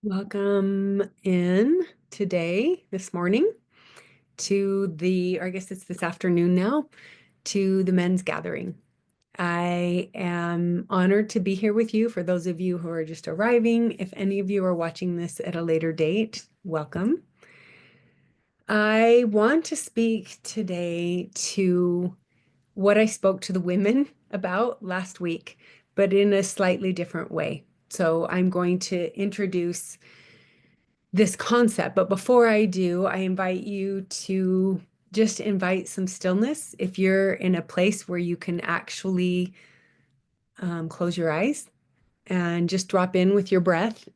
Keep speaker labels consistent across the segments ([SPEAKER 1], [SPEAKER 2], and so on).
[SPEAKER 1] Welcome in today, this morning, or I guess it's this afternoon now, to the men's gathering. I am honored to be here with you. For those of you who are just arriving, if any of you are watching this at a later date, welcome. I want to speak today to what I spoke to the women about last week, but in a slightly different way. So I'm going to introduce this concept. But before I do, I invite you to just invite some stillness. If you're in a place where you can actually close your eyes and just drop in with your breath.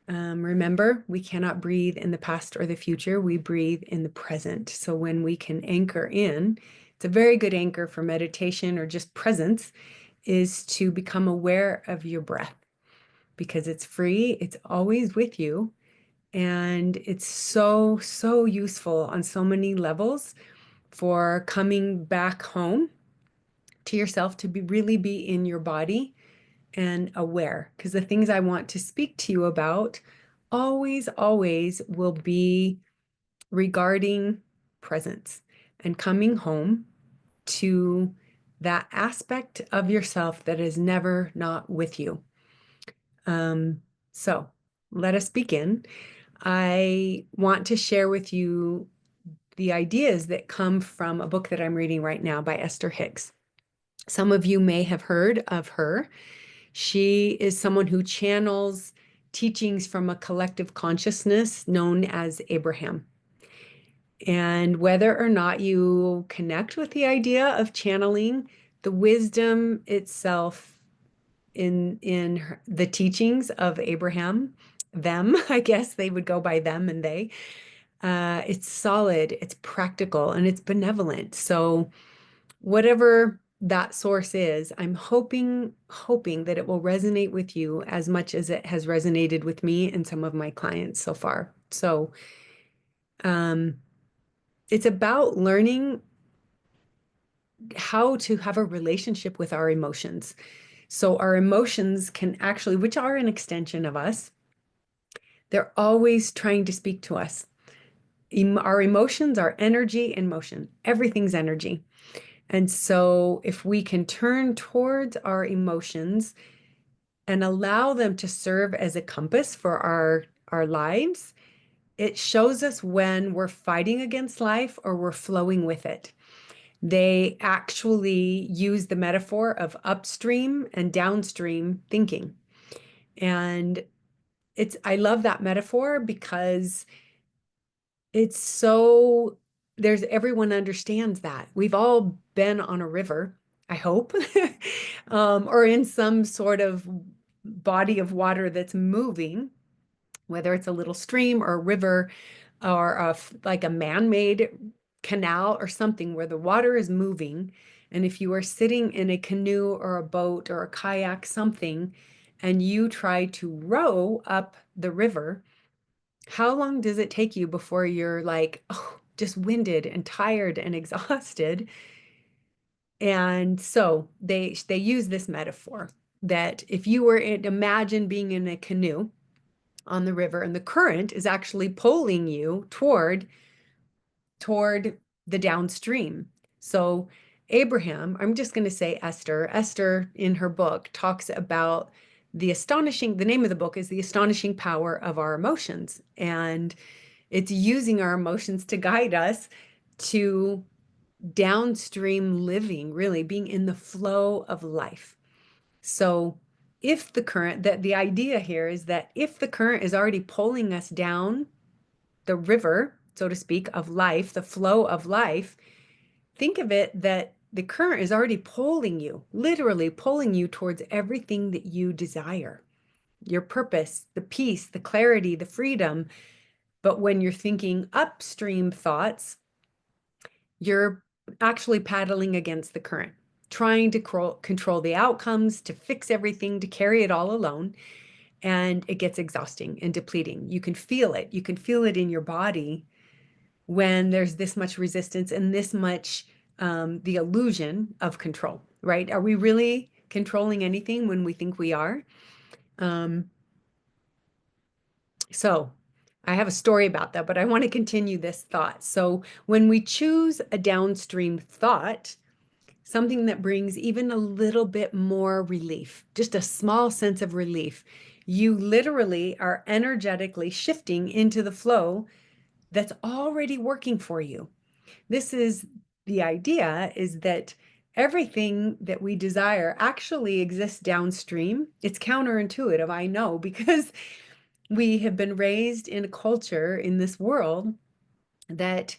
[SPEAKER 1] Remember, we cannot breathe in the past or the future. We breathe in the present. So when we can anchor in, it's a very good anchor for meditation or just presence, is to become aware of your breath because it's free. It's always with you. And it's so, so useful on so many levels for coming back home to yourself, to really be in your body and aware. Because the things I want to speak to you about always, always will be regarding presence and coming home to that aspect of yourself that is never not with you. So let us begin. I want to share with you the ideas that come from a book that I'm reading right now by Esther Hicks. Some of you may have heard of her. She is someone who channels teachings from a collective consciousness known as Abraham. And whether or not you connect with the idea of channeling, the wisdom itself in the teachings of Abraham, them, I guess they would go by them and they, it's solid, it's practical, and it's benevolent. So whatever that source is, I'm hoping that it will resonate with you as much as it has resonated with me and some of my clients so far. So um, it's about learning how to have a relationship with our emotions. So our emotions can actually, which are an extension of us, they're always trying to speak to us. Our emotions are energy and motion. Everything's energy. And so if we can turn towards our emotions and allow them to serve as a compass for our lives, it shows us when we're fighting against life or we're flowing with it. They actually use the metaphor of upstream and downstream thinking. And I love that metaphor because it's so, everyone understands that. We've all been on a river, I hope, or in some sort of body of water that's moving, whether it's a little stream or a river or like a man-made canal or something where the water is moving. And if you are sitting in a canoe or a boat or a kayak, something, and you try to row up the river, how long does it take you before you're like, oh, just winded and tired and exhausted? And so they use this metaphor that if you were imagine being in a canoe on the river and the current is actually pulling you toward the downstream. So Abraham, I'm just going to say Esther in her book talks about the name of the book is The Astonishing Power of Our Emotions. And it's using our emotions to guide us to downstream living, really being in the flow of life. So if the idea here is that if the current is already pulling us down the river, so to speak, of life, the flow of life, think of it that the current is already pulling you, literally pulling you towards everything that you desire, your purpose, the peace, the clarity, the freedom. But when you're thinking upstream thoughts, you're actually paddling against the current, trying to control the outcomes, to fix everything, to carry it all alone. And it gets exhausting and depleting. You can feel it. You can feel it in your body when there's this much resistance and this much the illusion of control, right? Are we really controlling anything when we think we are? Um, So I have a story about that, but I want to continue this thought. So when we choose a downstream thought, something that brings even a little bit more relief, just a small sense of relief, you literally are energetically shifting into the flow that's already working for you. This is the idea, is that everything that we desire actually exists downstream. It's counterintuitive, I know, because we have been raised in a culture in this world that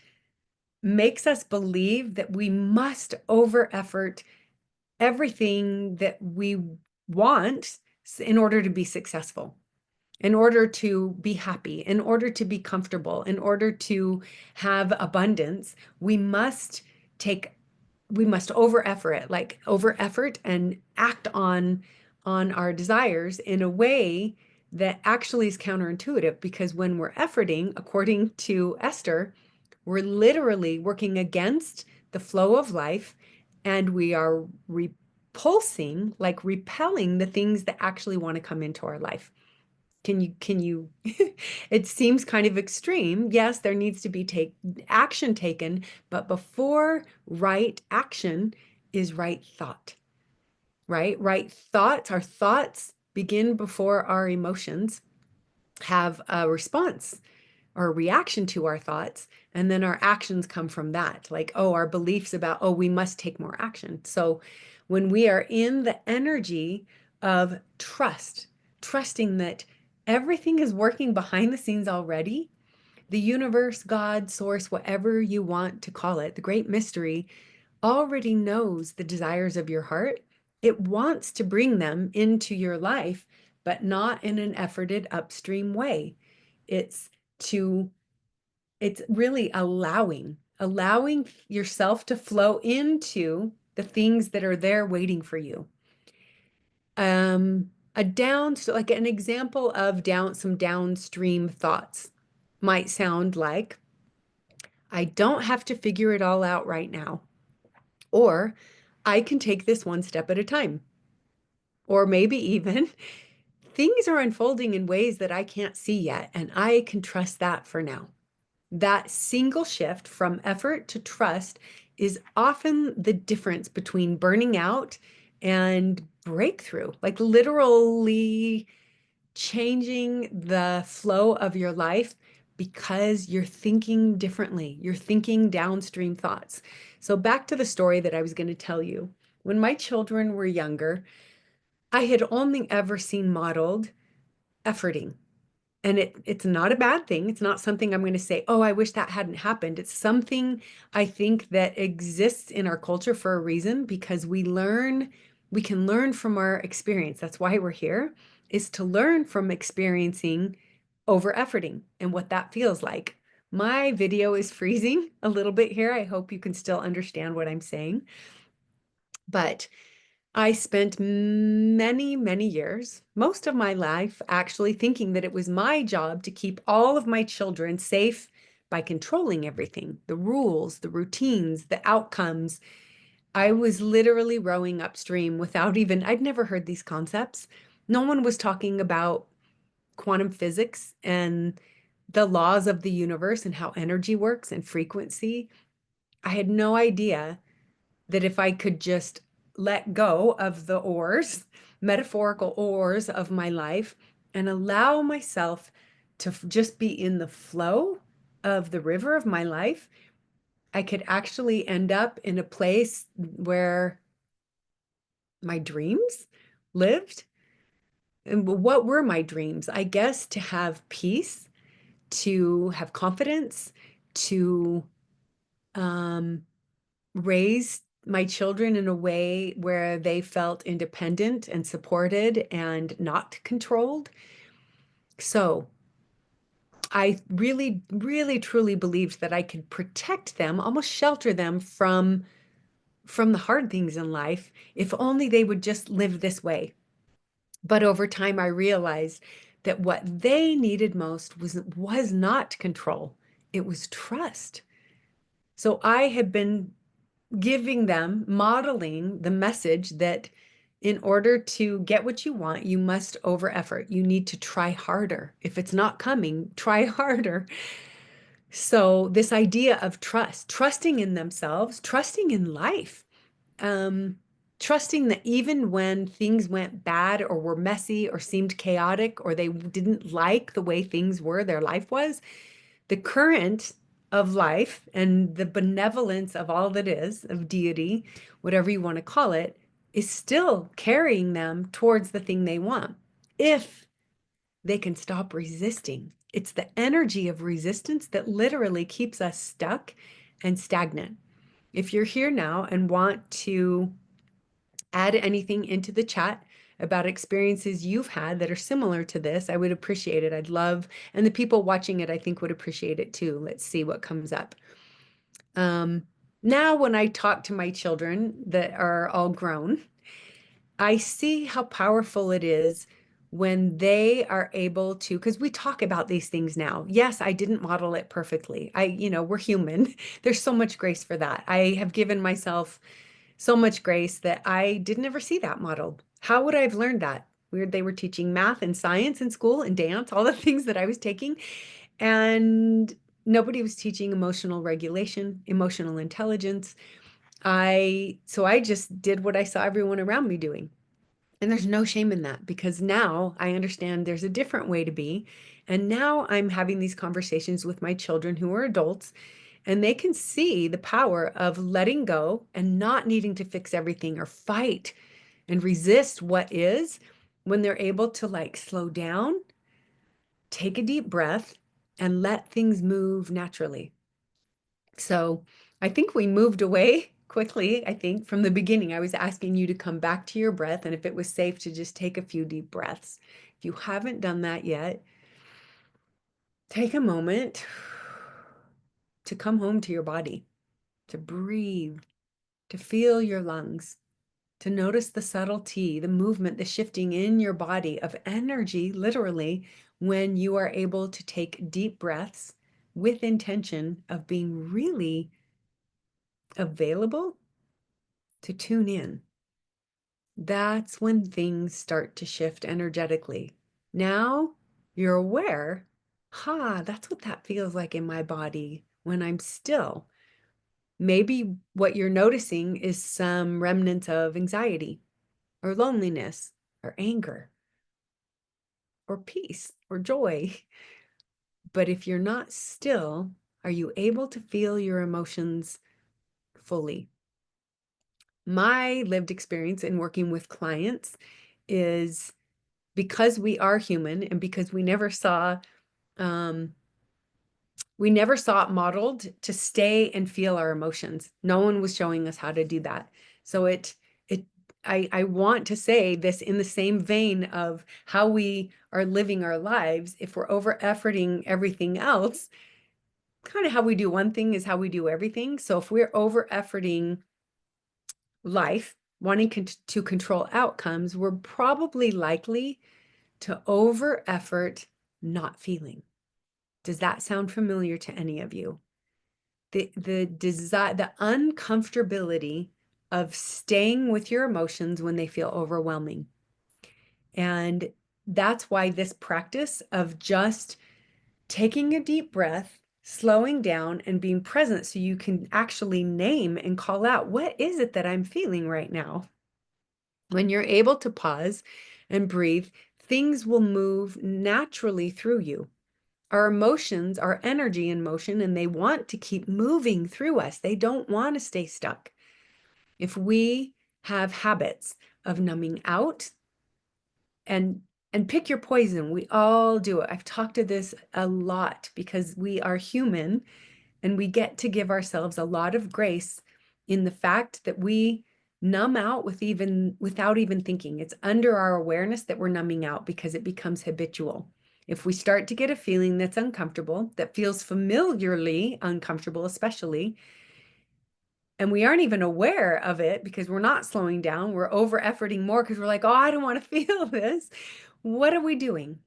[SPEAKER 1] makes us believe that we must over effort everything that we want in order to be successful, in order to be happy, in order to be comfortable, in order to have abundance. Take we must over effort it, like over effort and act on our desires in a way that actually is counterintuitive, because when we're efforting, according to Esther, we're literally working against the flow of life, and we are repulsing, like repelling the things that actually want to come into our life. Can you, it seems kind of extreme. Yes, there needs to be action taken, but before right action is right thought, right? Right thoughts, our thoughts begin before our emotions have a response or a reaction to our thoughts. And then our actions come from that. Like, oh, our beliefs about, oh, we must take more action. So when we are in the energy of trust, trusting that everything is working behind the scenes already, the universe, God, source, whatever you want to call it, the great mystery already knows the desires of your heart. It wants to bring them into your life, but not in an efforted upstream way. It's to it's really allowing yourself to flow into the things that are there waiting for you. So like an example of some downstream thoughts might sound like, I don't have to figure it all out right now, or I can take this one step at a time, or maybe even things are unfolding in ways that I can't see yet, and I can trust that for now. That single shift from effort to trust is often the difference between burning out and breakthrough, like literally changing the flow of your life because you're thinking differently. You're thinking downstream thoughts. So, back to the story that I was going to tell you. When my children were younger, I had only ever seen modeled efforting. And it's not a bad thing. It's not something I'm going to say, oh, I wish that hadn't happened. It's something I think that exists in our culture for a reason, because we can learn from our experience. That's why we're here, is to learn from experiencing over efforting and what that feels like. My video is freezing a little bit here. I hope you can still understand what I'm saying. But I spent many, many years, most of my life, actually thinking that it was my job to keep all of my children safe by controlling everything, the rules, the routines, the outcomes. I was literally rowing upstream without even, I'd never heard these concepts. No one was talking about quantum physics and the laws of the universe and how energy works and frequency. I had no idea that if I could just let go of the oars, metaphorical oars of my life, and allow myself to just be in the flow of the river of my life, I could actually end up in a place where my dreams lived. And what were my dreams? I guess to have peace, to have confidence, to um, raise my children in a way where they felt independent and supported and not controlled. So I really, really, truly believed that I could protect them, almost shelter them from the hard things in life, if only they would just live this way. But over time, I realized that what they needed most was not control. It was trust. So I had been giving them, modeling the message that In order to get what you want, you must over effort. You need to try harder. If it's not coming, try harder. So this idea of trust, trusting in themselves, trusting in life, um, trusting that even when things went bad or were messy or seemed chaotic or they didn't like the way things were, their life was, the current of life and the benevolence of all that is, of deity, whatever you want to call it, is still carrying them towards the thing they want. If they can stop resisting. It's the energy of resistance that literally keeps us stuck and stagnant. If you're here now and want to add anything into the chat about experiences you've had that are similar to this, I would appreciate it. I'd love, and the people watching it, I think, would appreciate it too. Let's see what comes up. Now, when I talk to my children that are all grown, I see how powerful it is when they are able to, because we talk about these things now. Yes, I didn't model it perfectly. We're human. There's so much grace for that. I have given myself so much grace that I didn't ever see that modeled. How would I have learned that? Weird, they were teaching math and science in school and dance, all the things that I was taking. And nobody was teaching emotional regulation, emotional intelligence. So I just did what I saw everyone around me doing. And there's no shame in that because now I understand there's a different way to be. And now I'm having these conversations with my children who are adults, and they can see the power of letting go and not needing to fix everything or fight and resist what is when they're able to like slow down, take a deep breath, and let things move naturally. So I think we moved away quickly. I think from the beginning, I was asking you to come back to your breath and if it was safe to just take a few deep breaths. If you haven't done that yet, take a moment to come home to your body, to breathe, to feel your lungs, to notice the subtlety, the movement, the shifting in your body of energy, literally, when you are able to take deep breaths with intention of being really available to tune in. That's when things start to shift energetically. Now you're aware, that's what that feels like in my body when I'm still. Maybe what you're noticing is some remnants of anxiety or loneliness or anger or peace or joy. But if you're not still, are you able to feel your emotions fully? My lived experience in working with clients is because we are human and because um, we never saw it modeled to stay and feel our emotions. No one was showing us how to do that. So I want to say this in the same vein of how we are living our lives. If we're over efforting everything else, kind of how we do one thing is how we do everything. So if we're over efforting life, wanting to control outcomes, we're probably likely to over effort not feeling. Does that sound familiar to any of you? The desire, the uncomfortability of staying with your emotions when they feel overwhelming. And that's why this practice of just taking a deep breath, slowing down, and being present so you can actually name and call out, what is it that I'm feeling right now? When you're able to pause and breathe, things will move naturally through you. Our emotions are energy in motion and they want to keep moving through us. They don't want to stay stuck. If we have habits of numbing out and pick your poison, we all do it. I've talked to this a lot because we are human and we get to give ourselves a lot of grace in the fact that we numb out without even thinking. It's under our awareness that we're numbing out because it becomes habitual. If we start to get a feeling that's uncomfortable, that feels familiarly uncomfortable, especially, and we aren't even aware of it because we're not slowing down, we're over efforting more because we're like, oh, I don't want to feel this. What are we doing?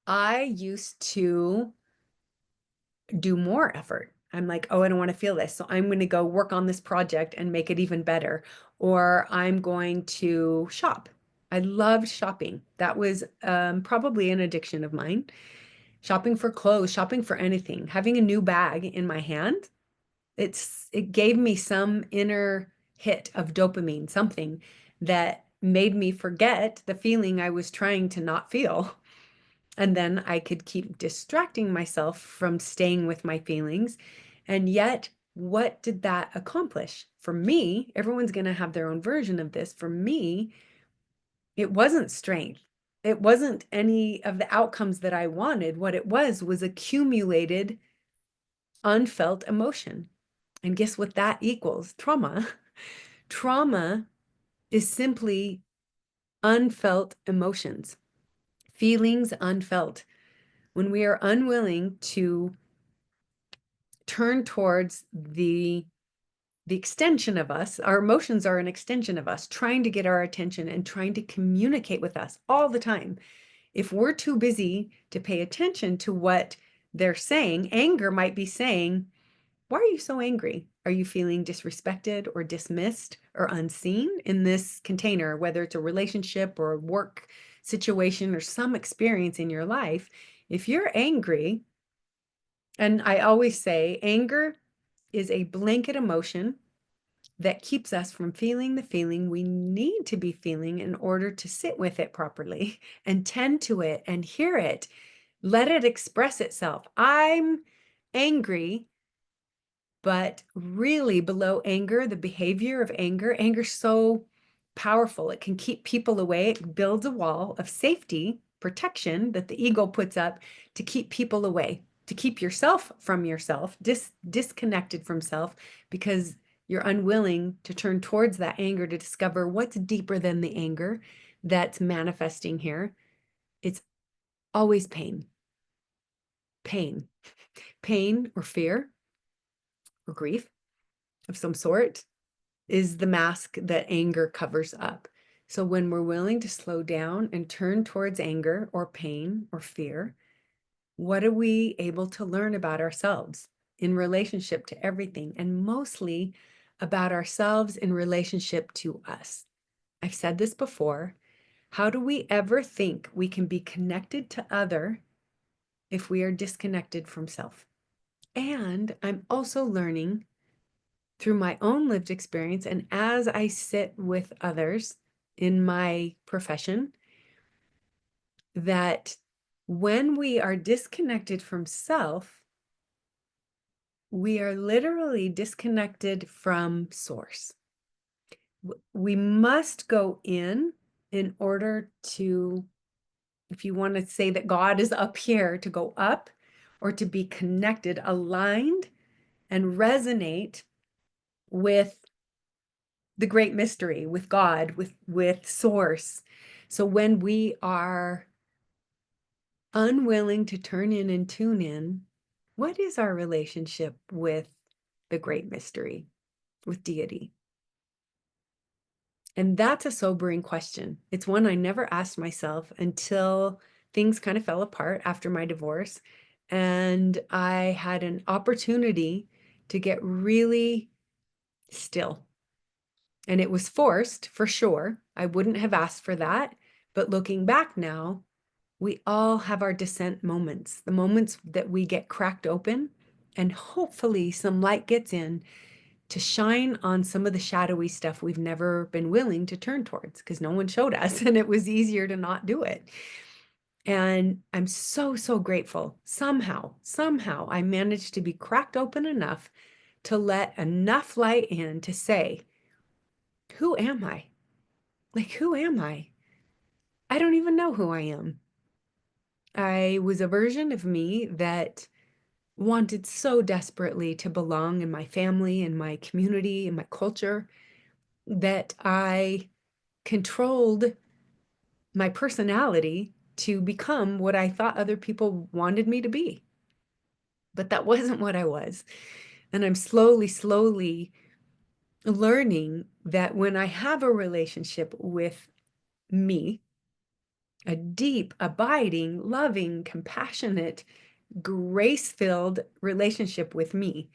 [SPEAKER 1] I used to do more effort. I'm like, oh, I don't want to feel this. So I'm going to go work on this project and make it even better. or I'm going to shop. I loved shopping. That was probably an addiction of mine. Shopping for clothes, shopping for anything, having a new bag in my hand. It gave me some inner hit of dopamine, something that made me forget the feeling I was trying to not feel. And then I could keep distracting myself from staying with my feelings. And yet, what did that accomplish? For me, everyone's going to have their own version of this. For me, it wasn't strength. It wasn't any of the outcomes that I wanted. What it was accumulated, unfelt emotion. And guess what that equals? Trauma. Trauma is simply unfelt emotions, feelings unfelt. When we are unwilling to turn towards the extension of us, our emotions are an extension of us, trying to get our attention and trying to communicate with us all the time. If we're too busy to pay attention to what they're saying, anger might be saying, why are you so angry? Are you feeling disrespected or dismissed or unseen in this container, whether it's a relationship or a work situation or some experience in your life? If you're angry, and I always say anger is a blanket emotion that keeps us from feeling the feeling we need to be feeling in order to sit with it properly and tend to it and hear it. Let it express itself. I'm angry, but really below anger, the behavior of anger's so powerful. It can keep people away. It builds a wall of safety, protection that the ego puts up to keep people away, to keep yourself from yourself, disconnected from self, because you're unwilling to turn towards that anger to discover what's deeper than the anger that's manifesting here. It's always pain, pain, pain or fear or grief of some sort is the mask that anger covers up. So when we're willing to slow down and turn towards anger or pain or fear, what are we able to learn about ourselves in relationship to everything, and mostly about ourselves in relationship to us? I've said this before. How do we ever think we can be connected to other if we are disconnected from self? And I'm also learning through my own lived experience, and as I sit with others in my profession, that when we are disconnected from self, we are literally disconnected from source. We must go in order to, if you want to say that God is up here, to go up or to be connected, aligned, and resonate with the great mystery, with God, with source. So when we are unwilling to turn in and tune in, what is our relationship with the great mystery, with deity? And that's a sobering question. It's one I never asked myself until things kind of fell apart after my divorce. And I had an opportunity to get really still. And it was forced, for sure. I wouldn't have asked for that. But looking back now, we all have our descent moments, the moments that we get cracked open, and hopefully some light gets in to shine on some of the shadowy stuff we've never been willing to turn towards because no one showed us, and it was easier to not do it. And I'm so, so grateful. Somehow I managed to be cracked open enough to let enough light in to say, who am I? Like, who am I? I don't even know who I am. I was a version of me that wanted so desperately to belong in my family, in my community, in my culture, that I controlled my personality to become what I thought other people wanted me to be. But that wasn't what I was. And I'm slowly learning that when I have a relationship with me, a deep, abiding, loving, compassionate, grace-filled relationship with me,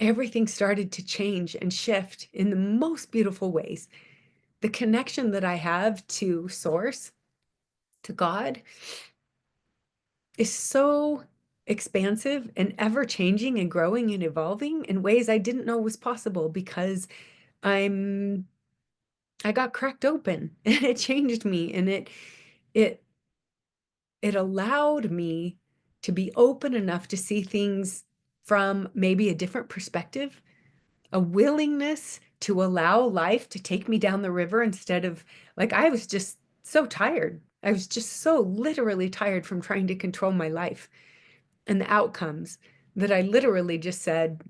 [SPEAKER 1] everything started to change and shift in the most beautiful ways. The connection that I have to Source, to God, is so expansive and ever changing and growing and evolving in ways I didn't know was possible because I got cracked open and it changed me, and it it allowed me to be open enough to see things from maybe a different perspective, a willingness to allow life to take me down the river instead of, like, I was just so tired. I was just so literally tired from trying to control my life and the outcomes that I literally just said,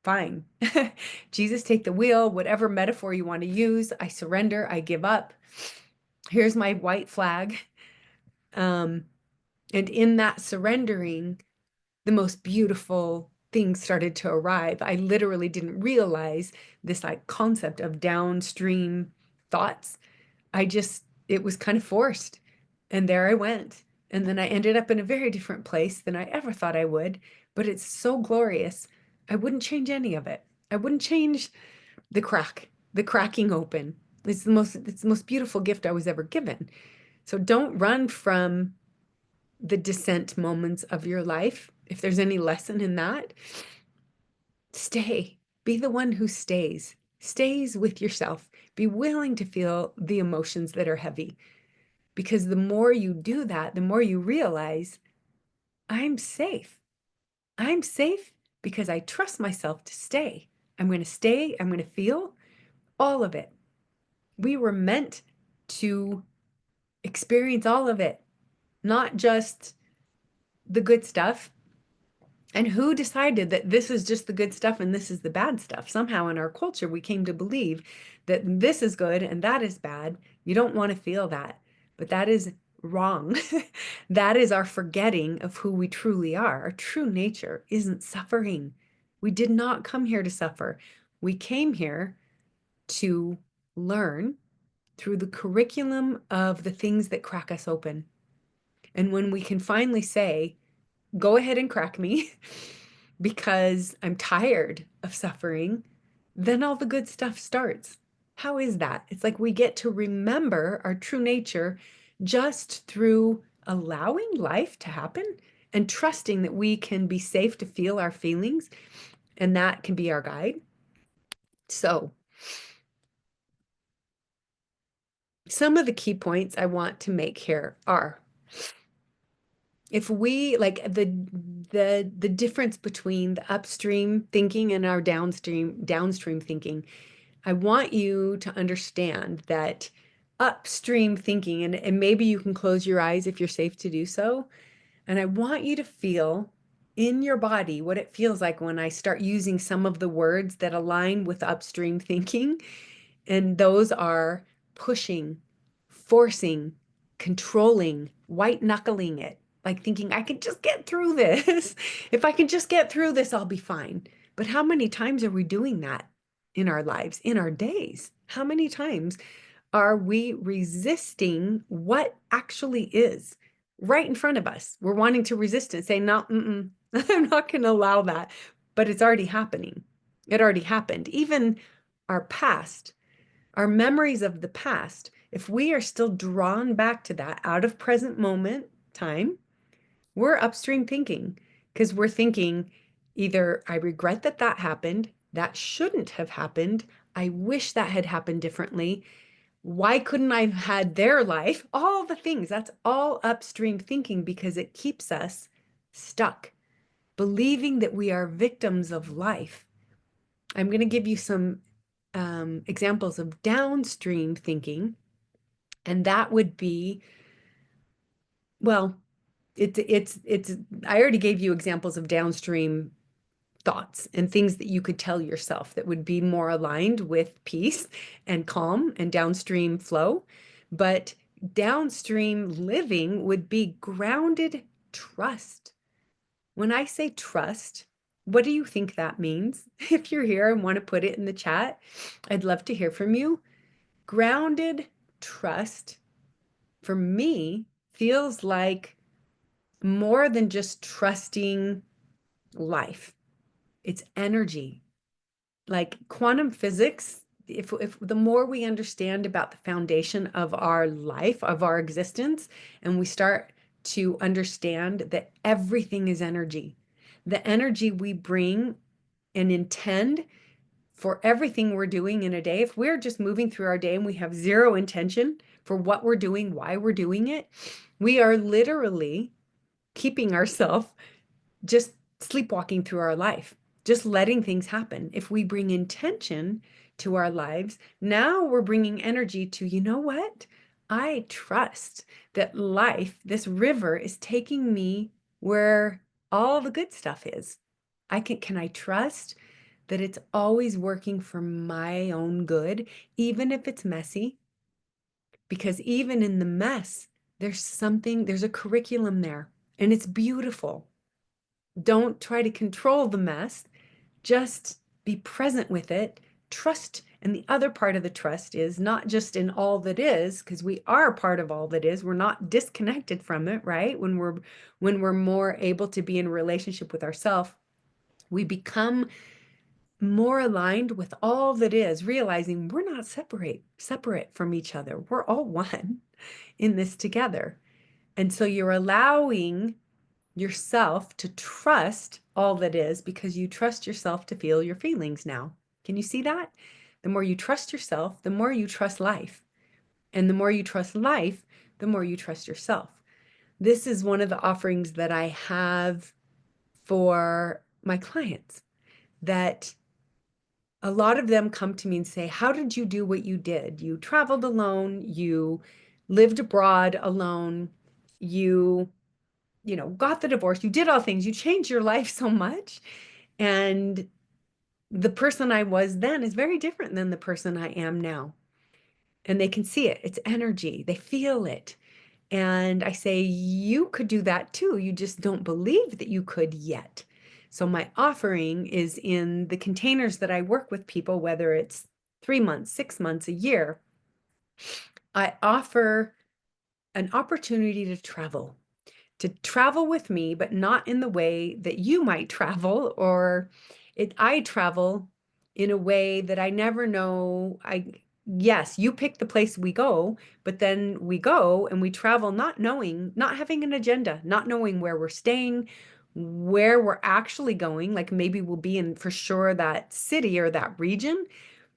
[SPEAKER 1] fine. Jesus, take the wheel, whatever metaphor you want to use. I surrender. I give up. Here's my white flag. And in that surrendering, the most beautiful things started to arrive. I literally didn't realize this like concept of downstream thoughts. It was kind of forced. And there I went. And then I ended up in a very different place than I ever thought I would. But it's so glorious. I wouldn't change any of it. I wouldn't change the cracking open. It's the most beautiful gift I was ever given. So don't run from the descent moments of your life. If there's any lesson in that, stay. Be the one who stays with yourself. Be willing to feel the emotions that are heavy. Because the more you do that, the more you realize I'm safe. I'm safe because I trust myself to stay. I'm going to stay. I'm going to feel all of it. We were meant to experience all of it, not just the good stuff. And who decided that this is just the good stuff and this is the bad stuff? Somehow in our culture, we came to believe that this is good and that is bad. You don't want to feel that, but that is wrong. That is our forgetting of who we truly are. Our true nature isn't suffering. We did not come here to suffer. We came here to learn through the curriculum of the things that crack us open. And when we can finally say, go ahead and crack me because I'm tired of suffering, then all the good stuff starts. How is that? It's like we get to remember our true nature just through allowing life to happen and trusting that we can be safe to feel our feelings, and that can be our guide. So, some of the key points I want to make here are, if we like the difference between the upstream thinking and our downstream thinking, I want you to understand that upstream thinking, and maybe you can close your eyes if you're safe to do so, and I want you to feel in your body what it feels like when I start using some of the words that align with upstream thinking. And those are pushing, forcing, controlling, white knuckling it, like thinking, I can just get through this. If I can just get through this, I'll be fine. But how many times are we doing that in our lives, in our days? How many times are we resisting what actually is right in front of us? We're wanting to resist it, say, no, I'm not going to allow that. But it's already happening. It already happened. Even our past, our memories of the past, if we are still drawn back to that out of present moment time, we're upstream thinking, because we're thinking either I regret that that happened, that shouldn't have happened, I wish that had happened differently, why couldn't I have had their life? All the things, that's all upstream thinking, because it keeps us stuck, believing that we are victims of life. I'm going to give you some examples of downstream thinking, and that would be, well, it's I already gave you examples of downstream thoughts and things that you could tell yourself that would be more aligned with peace and calm and downstream flow. But downstream living would be grounded trust. When I say trust, what do you think that means? If you're here and want to put it in the chat, I'd love to hear from you. Grounded trust for me feels like more than just trusting life. It's energy. Like quantum physics, if the more we understand about the foundation of our life, of our existence, and we start to understand that everything is energy, the energy we bring and intend for everything we're doing in a day, if we're just moving through our day and we have zero intention for what we're doing, why we're doing it, we are literally keeping ourselves just sleepwalking through our life, just letting things happen. If we bring intention to our lives, now we're bringing energy to, you know what? I trust that life, this river, is taking me where all the good stuff is. Can I trust that it's always working for my own good, even if it's messy? Because even in the mess, there's a curriculum there, and it's beautiful. Don't try to control the mess. Just be present with it. Trust. And the other part of the trust is not just in all that is, because we are part of all that is. We're not disconnected from it, right? When we're more able to be in a relationship with ourselves, we become more aligned with all that is, realizing we're not separate from each other. We're all one in this together. And so you're allowing yourself to trust all that is because you trust yourself to feel your feelings now. Can you see that? The more you trust yourself, the more you trust life. And the more you trust life, the more you trust yourself. This is one of the offerings that I have for my clients, that a lot of them come to me and say, how did you do what you did? You traveled alone, you lived abroad alone, you got the divorce, you did all things, you changed your life so much. And the person I was then is very different than the person I am now. And they can see it. It's energy. They feel it. And I say, you could do that too. You just don't believe that you could yet. So my offering is in the containers that I work with people, whether it's 3 months, 6 months, a year. I offer an opportunity to travel with me, but not in the way that you might travel, or I travel in a way that I never know. Yes, you pick the place we go, but then we go and we travel not knowing, not having an agenda, not knowing where we're staying, where we're actually going. Like maybe we'll be in for sure that city or that region,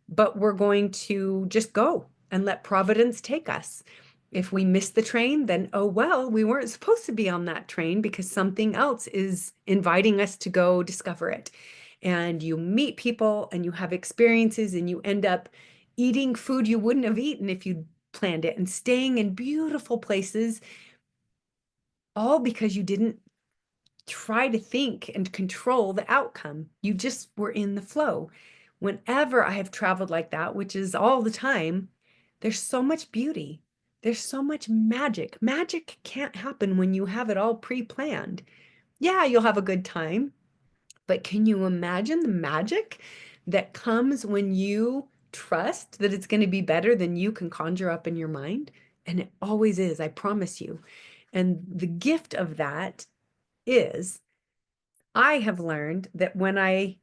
[SPEAKER 1] but we're going to just go and let Providence take us. If we miss the train, then oh well, we weren't supposed to be on that train because something else is inviting us to go discover it. And you meet people and you have experiences and you end up eating food you wouldn't have eaten if you planned it, and staying in beautiful places, all because you didn't try to think and control the outcome. You just were in the flow. Whenever I have traveled like that, which is all the time, there's so much beauty. There's so much magic. Magic can't happen when you have it all pre-planned. Yeah, you'll have a good time, but can you imagine the magic that comes when you trust that it's going to be better than you can conjure up in your mind? And it always is, I promise you. And the gift of that is I have learned that when I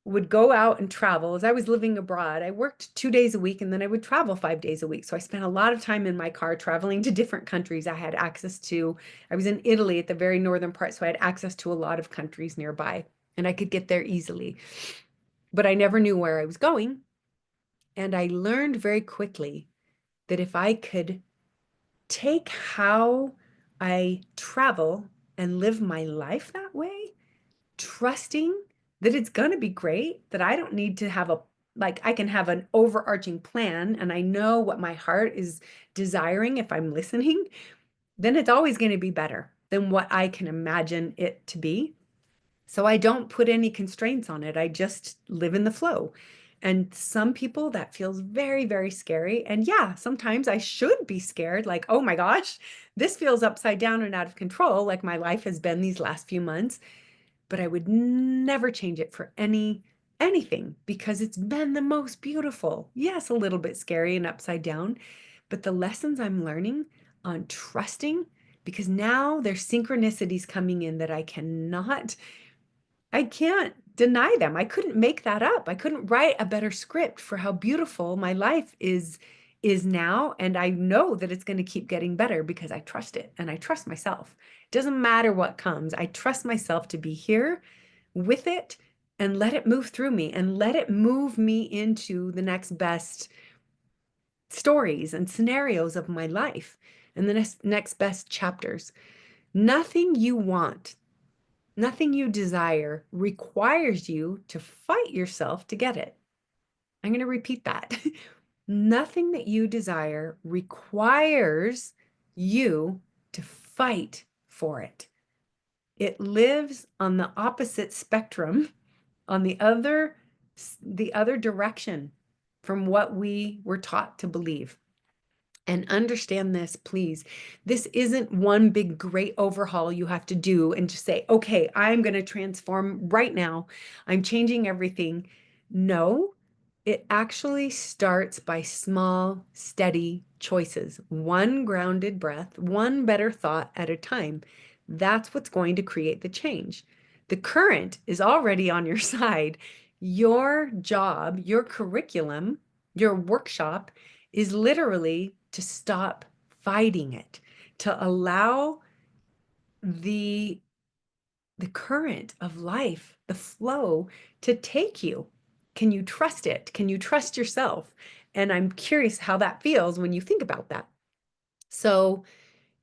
[SPEAKER 1] would go out and travel, as I was living abroad, I worked 2 days a week and then I would travel 5 days a week. So I spent a lot of time in my car traveling to different countries. I was in Italy at the very northern part, so I had access to a lot of countries nearby and I could get there easily. But I never knew where I was going. And I learned very quickly that if I could take how I travel and live my life that way, trusting that it's going to be great, that I don't need to have I can have an overarching plan and I know what my heart is desiring if I'm listening, then it's always going to be better than what I can imagine it to be. So I don't put any constraints on it. I just live in the flow. And some people that feels very, very scary. And yeah, sometimes I should be scared, like, oh my gosh, this feels upside down and out of control, like my life has been these last few months. But I would never change it for anything because it's been the most beautiful. Yes, a little bit scary and upside down, but the lessons I'm learning on trusting, because now there's synchronicities coming in that I can't deny them. I couldn't make that up. I couldn't write a better script for how beautiful my life is now. And I know that it's going to keep getting better because I trust it and I trust myself. It doesn't matter what comes. I trust myself to be here with it and let it move through me and let it move me into the next best stories and scenarios of my life and the next best chapters. Nothing you want, nothing you desire requires you to fight yourself to get it. I'm going to repeat that. Nothing that you desire requires you to fight for it. It lives on the opposite spectrum, on the other direction from what we were taught to believe. And understand this, please. This isn't one big great overhaul you have to do and just say, okay, I'm going to transform right now. I'm changing everything. No, it actually starts by small, steady choices, one grounded breath, one better thought at a time. That's what's going to create the change. The current is already on your side. Your job, your curriculum, your workshop is literally to stop fighting it, to allow the current of life, the flow to take you. Can you trust it? Can you trust yourself? And I'm curious how that feels when you think about that. So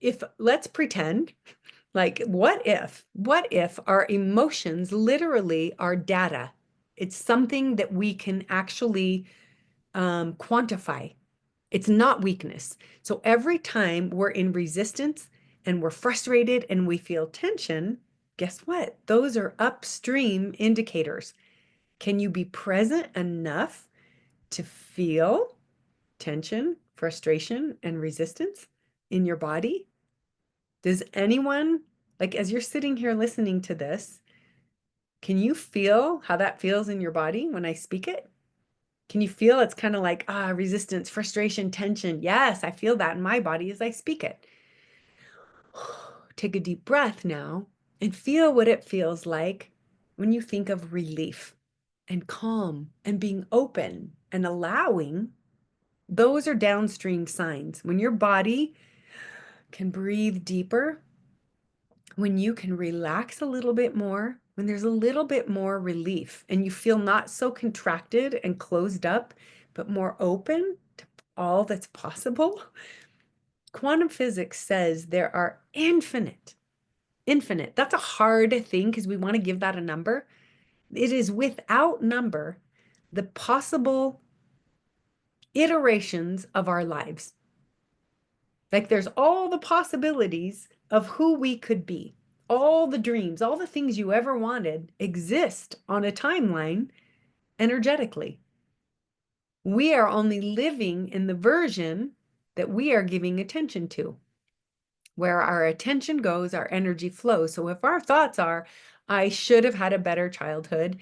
[SPEAKER 1] if let's pretend like what if our emotions literally are data? It's something that we can actually quantify. It's not weakness. So every time we're in resistance and we're frustrated and we feel tension, guess what? Those are upstream indicators. Can you be present enough to feel tension, frustration, and resistance in your body? Does anyone, like as you're sitting here listening to this, can you feel how that feels in your body when I speak it? Can you feel it's kind of like, resistance, frustration, tension? Yes, I feel that in my body as I speak it. Take a deep breath now and feel what it feels like when you think of relief and calm and being open and allowing. Those are downstream signs. When your body can breathe deeper, when you can relax a little bit more, when there's a little bit more relief and you feel not so contracted and closed up, but more open to all that's possible. Quantum physics says there are infinite. That's a hard thing because we want to give that a number. It is without number the possible iterations of our lives. Like there's all the possibilities of who we could be. All the dreams, all the things you ever wanted exist on a timeline energetically. We are only living in the version that we are giving attention to. Where our attention goes, our energy flows. So if our thoughts are, I should have had a better childhood,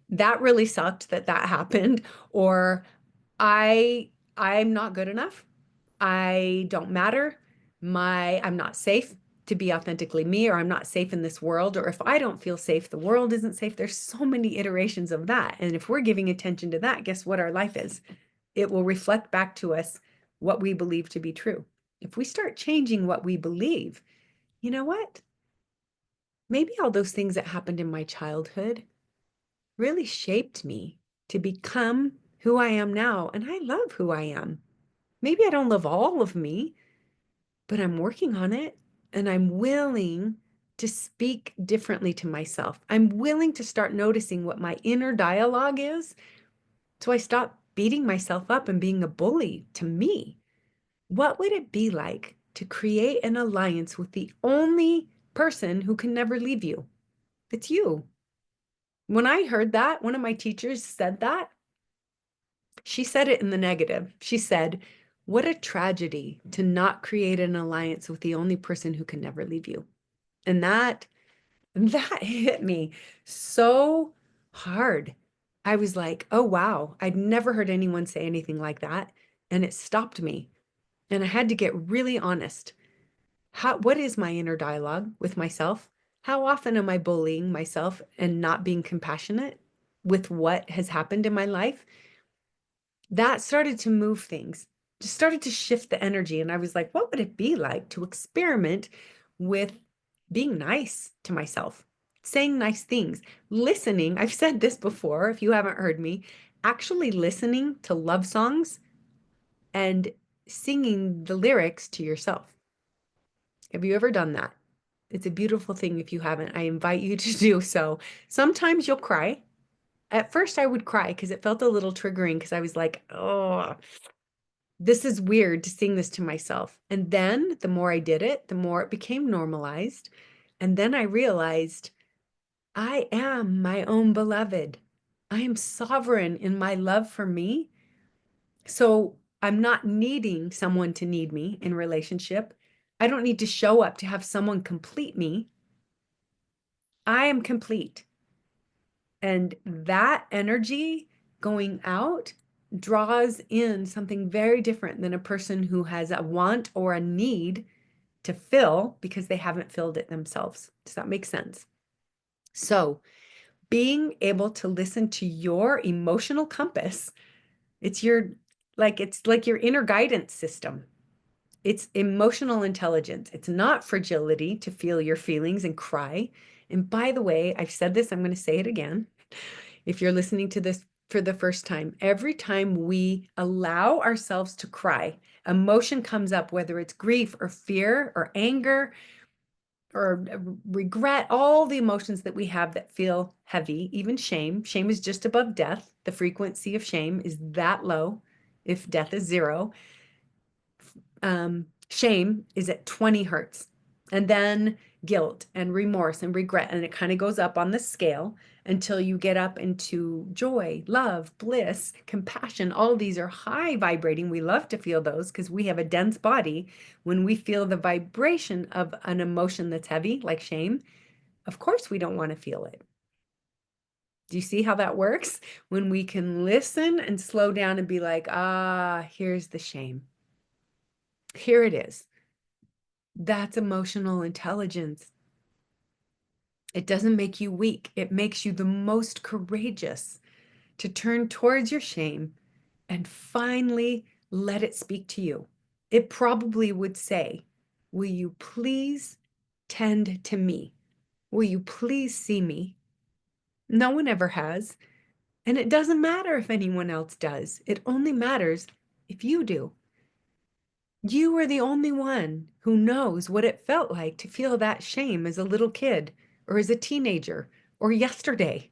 [SPEAKER 1] that really sucked that happened, or I'm not good enough, I don't matter, I'm not safe to be authentically me, or I'm not safe in this world, or if I don't feel safe, the world isn't safe. There's so many iterations of that. And if we're giving attention to that, guess what our life is? It will reflect back to us what we believe to be true. If we start changing what we believe, you know what? Maybe all those things that happened in my childhood really shaped me to become who I am now. And I love who I am. Maybe I don't love all of me, but I'm working on it. And I'm willing to speak differently to myself. I'm willing to start noticing what my inner dialogue is. So I stop beating myself up and being a bully to me. What would it be like to create an alliance with the only person who can never leave you? It's you. When I heard that, one of my teachers said that. She said it in the negative. She said, what a tragedy to not create an alliance with the only person who can never leave you. And that hit me so hard. I was like, oh, wow, I'd never heard anyone say anything like that. And it stopped me. And I had to get really honest. What is my inner dialogue with myself? How often am I bullying myself and not being compassionate with what has happened in my life? That started to move things, just started to shift the energy. And I was like, what would it be like to experiment with being nice to myself, saying nice things, listening? I've said this before, if you haven't heard me, actually listening to love songs and singing the lyrics to yourself. Have you ever done that? It's a beautiful thing. If you haven't, I invite you to do so. Sometimes you'll cry. At first, I would cry because it felt a little triggering because I was like, oh, this is weird to sing this to myself. And then the more I did it, the more it became normalized. And then I realized I am my own beloved. I am sovereign in my love for me. So I'm not needing someone to need me in relationship. I don't need to show up to have someone complete me. I am complete. And that energy going out draws in something very different than a person who has a want or a need to fill because they haven't filled it themselves. Does that make sense? So, being able to listen to your emotional compass, it's like your inner guidance system. It's emotional intelligence. It's not fragility to feel your feelings and cry. And by the way, I've said this, I'm going to say it again. If you're listening to this for the first time, every time we allow ourselves to cry, emotion comes up, whether it's grief or fear or anger or regret, all the emotions that we have that feel heavy, even shame. Shame is just above death. The frequency of shame is that low if death is zero. Shame is at 20 hertz. And then guilt and remorse and regret. And it kind of goes up on the scale until you get up into joy, love, bliss, compassion. All of these are high vibrating. We love to feel those because we have a dense body. When we feel the vibration of an emotion that's heavy, like shame, of course we don't want to feel it. Do you see how that works? When we can listen and slow down and be like, ah, here's the shame. Here it is. That's emotional intelligence. It doesn't make you weak. It makes you the most courageous to turn towards your shame and finally let it speak to you. It probably would say, will you please tend to me? Will you please see me? No one ever has. And it doesn't matter if anyone else does. It only matters if you do. You are the only one who knows what it felt like to feel that shame as a little kid or as a teenager or yesterday.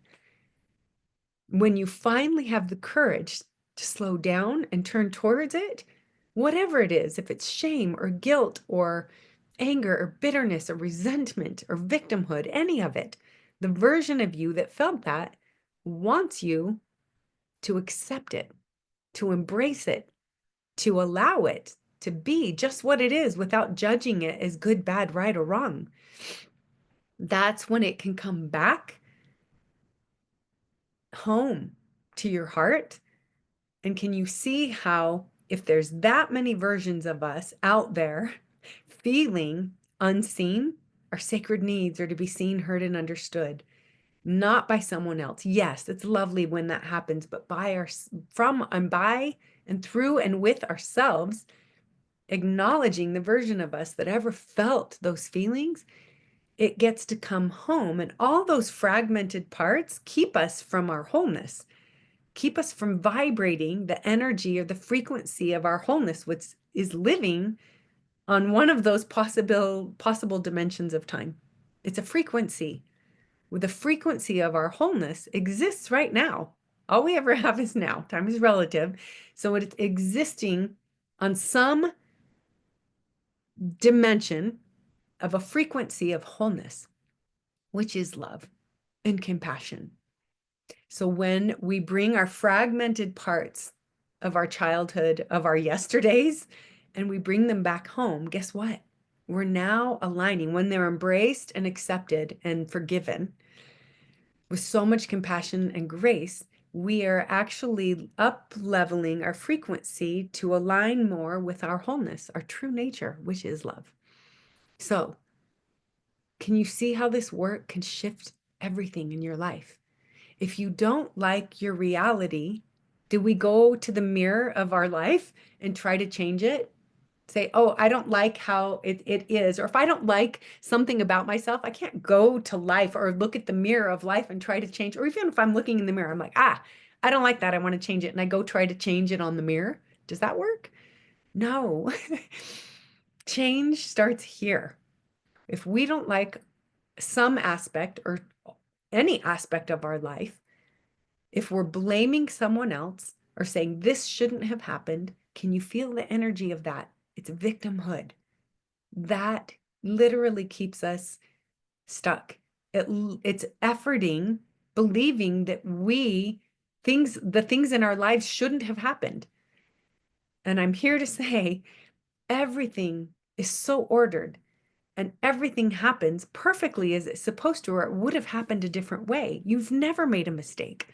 [SPEAKER 1] When you finally have the courage to slow down and turn towards it, whatever it is, if it's shame or guilt or anger or bitterness or resentment or victimhood, any of it, the version of you that felt that wants you to accept it, to embrace it, to allow it to be just what it is without judging it as good, bad, right, or wrong. That's when it can come back home to your heart. And can you see how, if there's that many versions of us out there feeling unseen, our sacred needs are to be seen, heard, and understood, not by someone else. Yes, it's lovely when that happens, but by and through and with ourselves, acknowledging the version of us that ever felt those feelings, it gets to come home. And all those fragmented parts keep us from our wholeness, keep us from vibrating the energy or the frequency of our wholeness, which is living on one of those possible dimensions of time. It's a frequency. The frequency of our wholeness exists right now. All we ever have is now. Time is relative. So it's existing on some dimension of a frequency of wholeness, which is love and compassion. So when we bring our fragmented parts of our childhood, of our yesterdays, and we bring them back home, guess what? We're now aligning when they're embraced and accepted and forgiven with so much compassion and grace. We are actually up leveling our frequency to align more with our wholeness, our true nature, which is love. So Can you see how this work can shift everything in your life? If you don't like your reality, do we go to the mirror of our life and try to change it? Say, oh, I don't like how it is. Or if I don't like something about myself, I can't go to life or look at the mirror of life and try to change. Or even if I'm looking in the mirror, I'm like, I don't like that. I want to change it. And I go try to change it on the mirror. Does that work? No. Change starts here. If we don't like some aspect or any aspect of our life, if we're blaming someone else or saying this shouldn't have happened, can you feel the energy of that? It's victimhood. That literally keeps us stuck. It's efforting, believing that the things in our lives shouldn't have happened. And I'm here to say everything is so ordered and everything happens perfectly as it's supposed to, or it would have happened a different way. You've never made a mistake.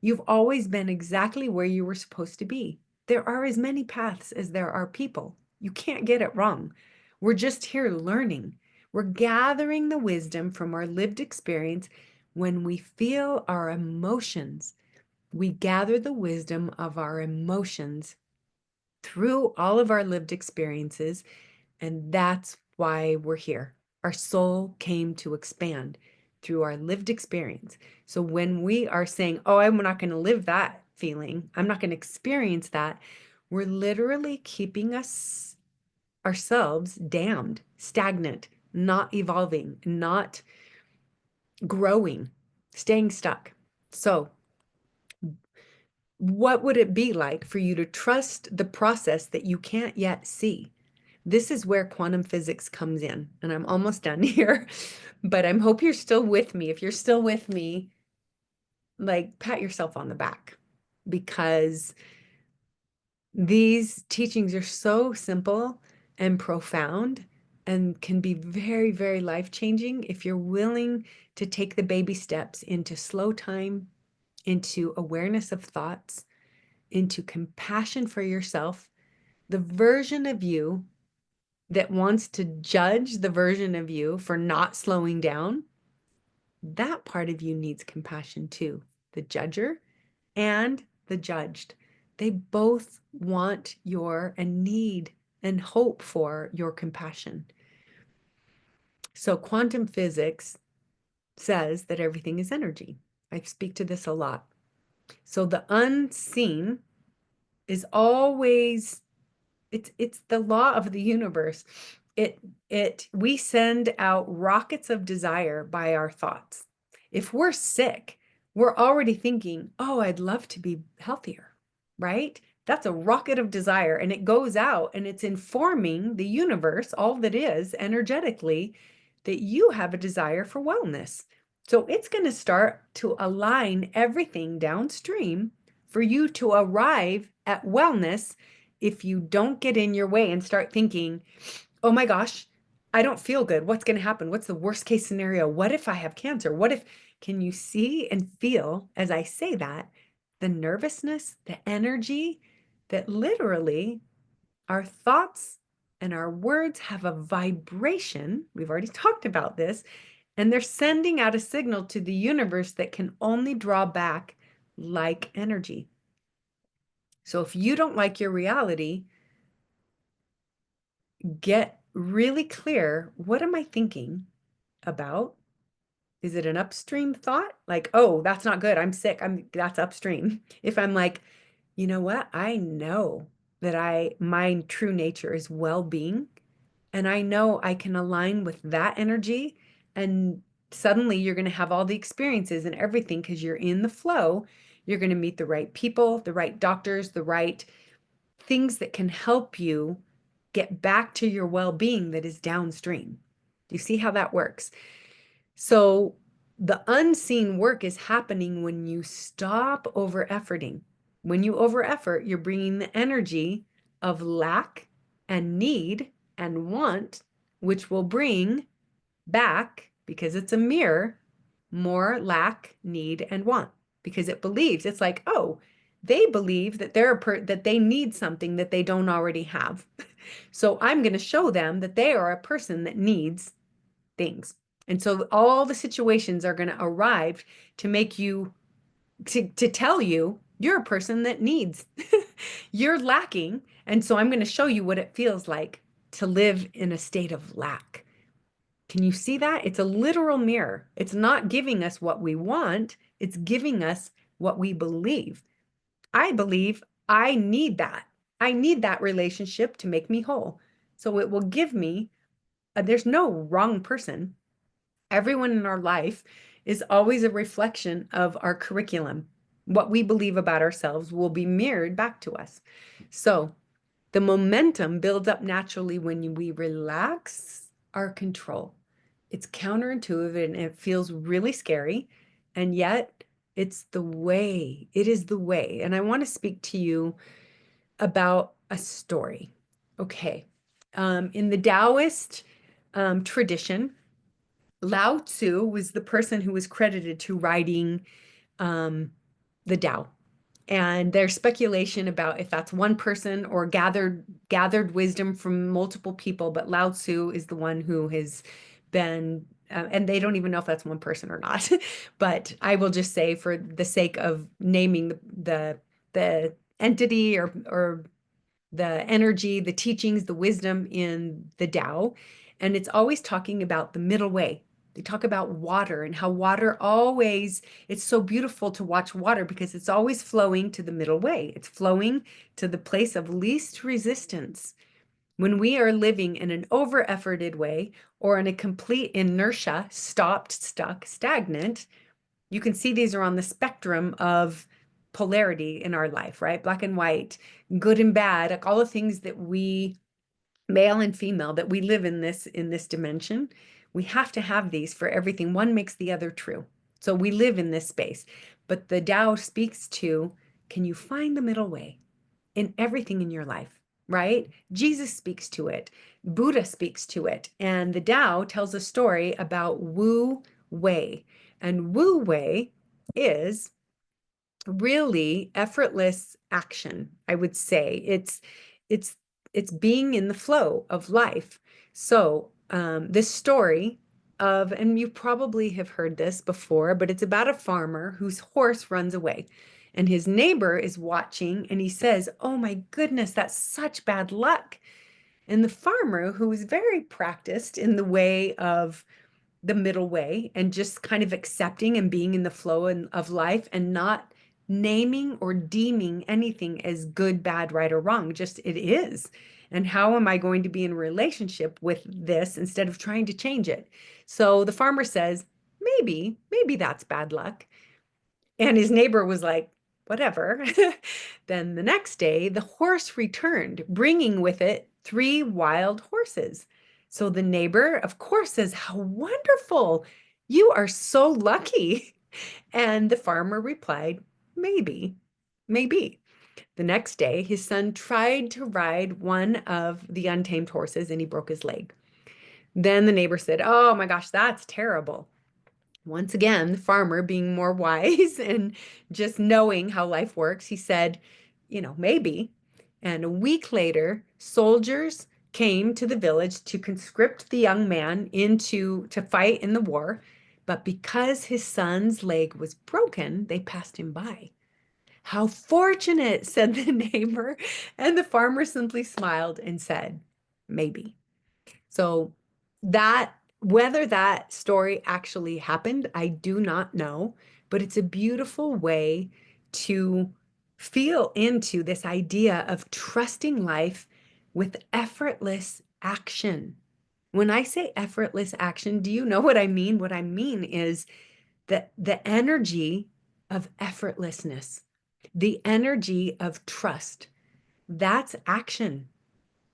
[SPEAKER 1] You've always been exactly where you were supposed to be. There are as many paths as there are people. You can't get it wrong. We're just here learning. We're gathering the wisdom from our lived experience. When we feel our emotions, we gather the wisdom of our emotions through all of our lived experiences, and that's why we're here. Our soul came to expand through our lived experience. So when we are saying, oh, I'm not going to live that feeling, I'm not going to experience that, we're literally keeping ourselves damned, stagnant, not evolving, not growing, staying stuck. So what would it be like for you to trust the process that you can't yet see? This is where quantum physics comes in, and I'm almost done here, but I hope you're still with me. If you're still with me, like pat yourself on the back, because these teachings are so simple and profound and can be very, very life-changing if you're willing to take the baby steps into slow time, into awareness of thoughts, into compassion for yourself, the version of you that wants to judge the version of you for not slowing down. That part of you needs compassion too. The judger and the judged. They both want your and need and hope for your compassion. So quantum physics says that everything is energy. I speak to this a lot. So the unseen is always, it's the law of the universe. We send out rockets of desire by our thoughts. If we're sick, we're already thinking, oh, I'd love to be healthier, right? That's a rocket of desire, and it goes out and it's informing the universe, all that is energetically, that you have a desire for wellness. So it's going to start to align everything downstream for you to arrive at wellness. If you don't get in your way and start thinking, oh my gosh, I don't feel good. What's going to happen? What's the worst case scenario? What if I have cancer? What if, can you see and feel as I say that, the nervousness, the energy that literally our thoughts and our words have a vibration? We've already talked about this, and they're sending out a signal to the universe that can only draw back like energy. So if you don't like your reality, get really clear. What am I thinking about? Is it an upstream thought? Like, oh, that's not good. I'm sick. That's upstream. If I'm like, you know what? I know that my true nature is well-being, and I know I can align with that energy, and suddenly you're going to have all the experiences and everything because you're in the flow. You're going to meet the right people, the right doctors, the right things that can help you get back to your well-being that is downstream. Do you see how that works? So the unseen work is happening when you stop over-efforting. When you over-effort, you're bringing the energy of lack and need and want, which will bring back, because it's a mirror, more lack, need, and want. Because it believes, it's like, oh, they believe that that they need something that they don't already have. So I'm going to show them that they are a person that needs things. And so all the situations are going to arrive to make you, to tell you, you're a person that needs, you're lacking. And so I'm going to show you what it feels like to live in a state of lack. Can you see that? It's a literal mirror. It's not giving us what we want. It's giving us what we believe. I believe I need that. I need that relationship to make me whole. So it will give me, there's no wrong person. Everyone in our life is always a reflection of our curriculum. What we believe about ourselves will be mirrored back to us. So the momentum builds up naturally when we relax our control. It's counterintuitive and it feels really scary. And yet it's the way. It is the way. And I want to speak to you about a story. Okay. In the Taoist tradition, Lao Tzu was the person who was credited to writing the Tao. And there's speculation about if that's one person or gathered wisdom from multiple people, but Lao Tzu is the one who has been, and they don't even know if that's one person or not. But I will just say, for the sake of naming the entity or the energy, the teachings, the wisdom in the Tao, and it's always talking about the middle way. They talk about water and how water always, it's so beautiful to watch water because it's always flowing to the middle way. It's flowing to the place of least resistance. When we are living in an over-efforted way or in a complete inertia, stopped, stuck, stagnant, you can see these are on the spectrum of polarity in our life, right? Black and white, good and bad, like all the things that we, male and female, that we live in this dimension. We have to have these for everything. One makes the other true. So we live in this space. But the Tao speaks to, can you find the middle way in everything in your life, right? Jesus speaks to it. Buddha speaks to it. And the Tao tells a story about Wu Wei. And Wu Wei is really effortless action, I would say. It's it's being in the flow of life. So this story of, and you probably have heard this before, but it's about a farmer whose horse runs away. And his neighbor is watching and he says, "Oh my goodness, that's such bad luck." And the farmer, who is very practiced in the way of the middle way and just kind of accepting and being in the flow of life and not naming or deeming anything as good, bad, right, or wrong, just it is. And how am I going to be in a relationship with this instead of trying to change it? So the farmer says, maybe that's bad luck. And his neighbor was like, whatever. Then the next day, the horse returned, bringing with it 3 wild horses. So the neighbor, of course, says, "How wonderful! You are so lucky." And the farmer replied, maybe, maybe. The next day, his son tried to ride one of the untamed horses and he broke his leg. Then the neighbor said, "Oh my gosh, that's terrible." Once again, the farmer, being more wise and just knowing how life works, he said, maybe. And a week later, soldiers came to the village to conscript the young man to fight in the war. But because his son's leg was broken, they passed him by. "How fortunate," said the neighbor. And the farmer simply smiled and said, maybe. So that, whether that story actually happened, I do not know, but it's a beautiful way to feel into this idea of trusting life with effortless action. When I say effortless action, do you know what I mean? What I mean is that the energy of effortlessness, the energy of trust, that's action.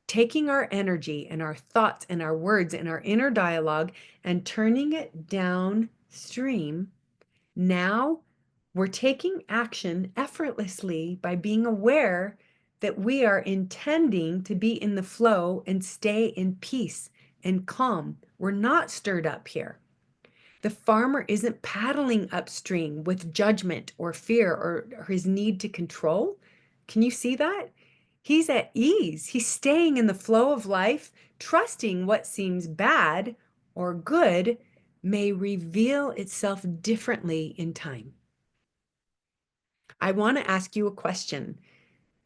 [SPEAKER 1] Taking our energy and our thoughts and our words and our inner dialogue and turning it downstream. Now we're taking action effortlessly by being aware that we are intending to be in the flow and stay in peace and calm. We're not stirred up here. The farmer isn't paddling upstream with judgment or fear or his need to control. Can you see that? He's at ease. He's staying in the flow of life, trusting what seems bad or good may reveal itself differently in time. I want to ask you a question.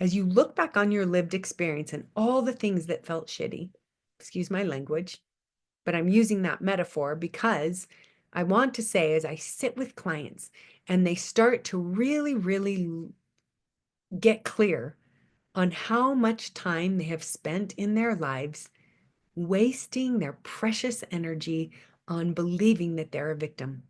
[SPEAKER 1] As you look back on your lived experience and all the things that felt shitty, excuse my language, but I'm using that metaphor because I want to say, as I sit with clients and they start to really, really get clear on how much time they have spent in their lives wasting their precious energy on believing that they're a victim,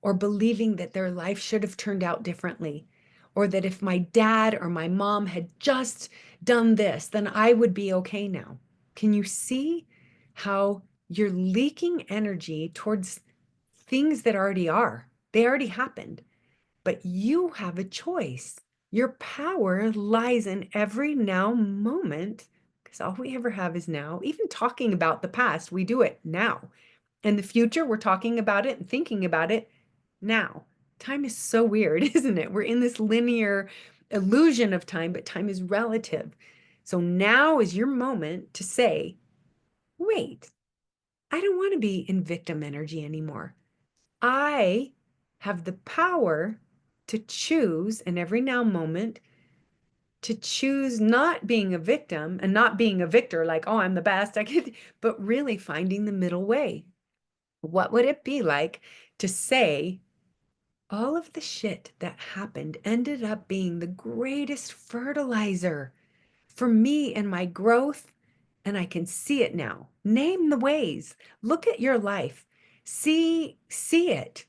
[SPEAKER 1] or believing that their life should have turned out differently, or that if my dad or my mom had just done this, then I would be okay now. Can you see how you're leaking energy towards things that already are? They already happened, but you have a choice. Your power lies in every now moment, because all we ever have is now. Even talking about the past, we do it now. And the future, we're talking about it and thinking about it now. Time is so weird, isn't it? We're in this linear illusion of time, but time is relative. So now is your moment to say, wait, I don't want to be in victim energy anymore. I have the power to choose in every now moment to choose not being a victim and not being a victor, like, oh, I'm the best, I could, but really finding the middle way. What would it be like to say, all of the shit that happened ended up being the greatest fertilizer for me and my growth, and I can see it now. Name the ways. Look at your life. See it.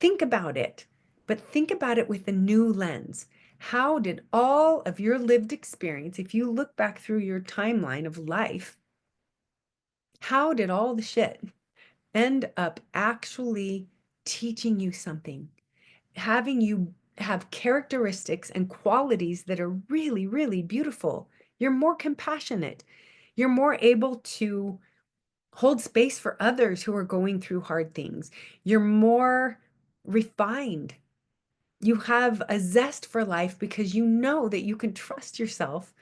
[SPEAKER 1] Think about it, but think about it with a new lens. How did all of your lived experience, if you look back through your timeline of life, how did all the shit end up actually teaching you something, having you have characteristics and qualities that are really, really beautiful? You're more compassionate. You're more able to hold space for others who are going through hard things. You're more refined. You have a zest for life because you know that you can trust yourself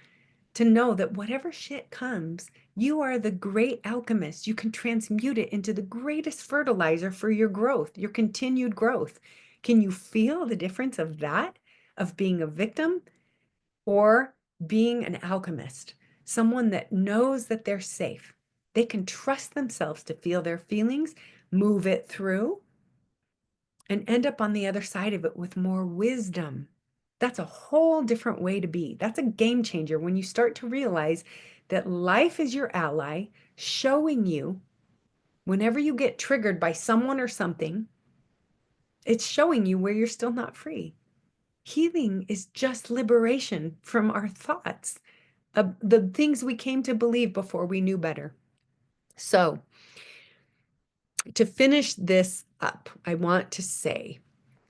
[SPEAKER 1] to know that whatever shit comes, you are the great alchemist. You can transmute it into the greatest fertilizer for your growth, your continued growth. Can you feel the difference of that, of being a victim or being an alchemist? Someone that knows that they're safe. They can trust themselves to feel their feelings, move it through, and end up on the other side of it with more wisdom. That's a whole different way to be. That's a game changer when you start to realize that life is your ally, showing you whenever you get triggered by someone or something, it's showing you where you're still not free. Healing is just liberation from our thoughts, the things we came to believe before we knew better. So, to finish this up, I want to say,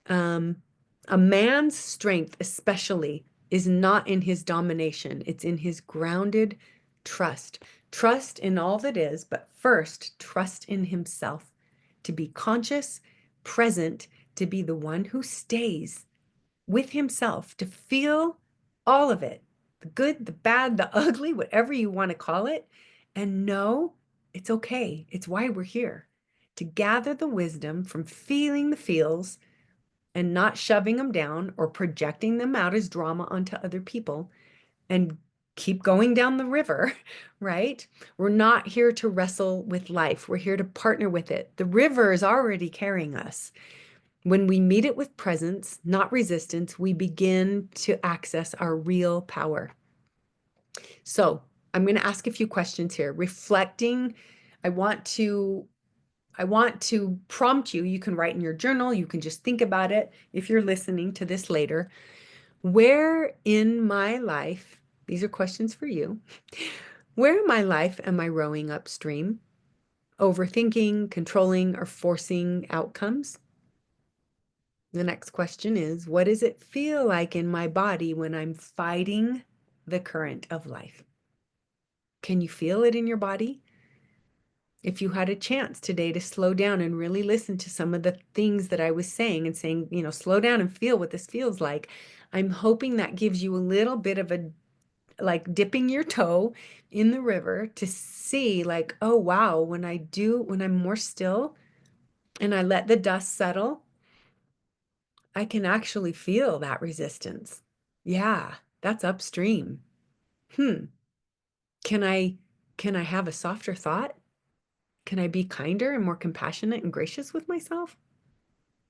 [SPEAKER 1] a man's strength, especially, is not in his domination. It's in his grounded trust. Trust in all that is, but first, trust in himself. To be conscious, present, to be the one who stays with himself, to feel all of it, the good, the bad, the ugly, whatever you want to call it, and know it's okay. It's why we're here. To gather the wisdom from feeling the feels and not shoving them down or projecting them out as drama onto other people, and keep going down the river, right? We're not here to wrestle with life. We're here to partner with it. The river is already carrying us. When we meet it with presence, not resistance, we begin to access our real power. So I'm going to ask a few questions here. Reflecting, I want to prompt you. You can write in your journal. You can just think about it if you're listening to this later. Where in my life, these are questions for you, where in my life am I rowing upstream, overthinking, controlling, or forcing outcomes? The next question is, what does it feel like in my body when I'm fighting the current of life? Can you feel it in your body? If you had a chance today to slow down and really listen to some of the things that I was saying and saying, slow down and feel what this feels like, I'm hoping that gives you a little bit of a, like, dipping your toe in the river to see, like, oh, wow, when I'm more still, and I let the dust settle, I can actually feel that resistance. Yeah, that's upstream. Hmm. Can I have a softer thought? Can I be kinder and more compassionate and gracious with myself?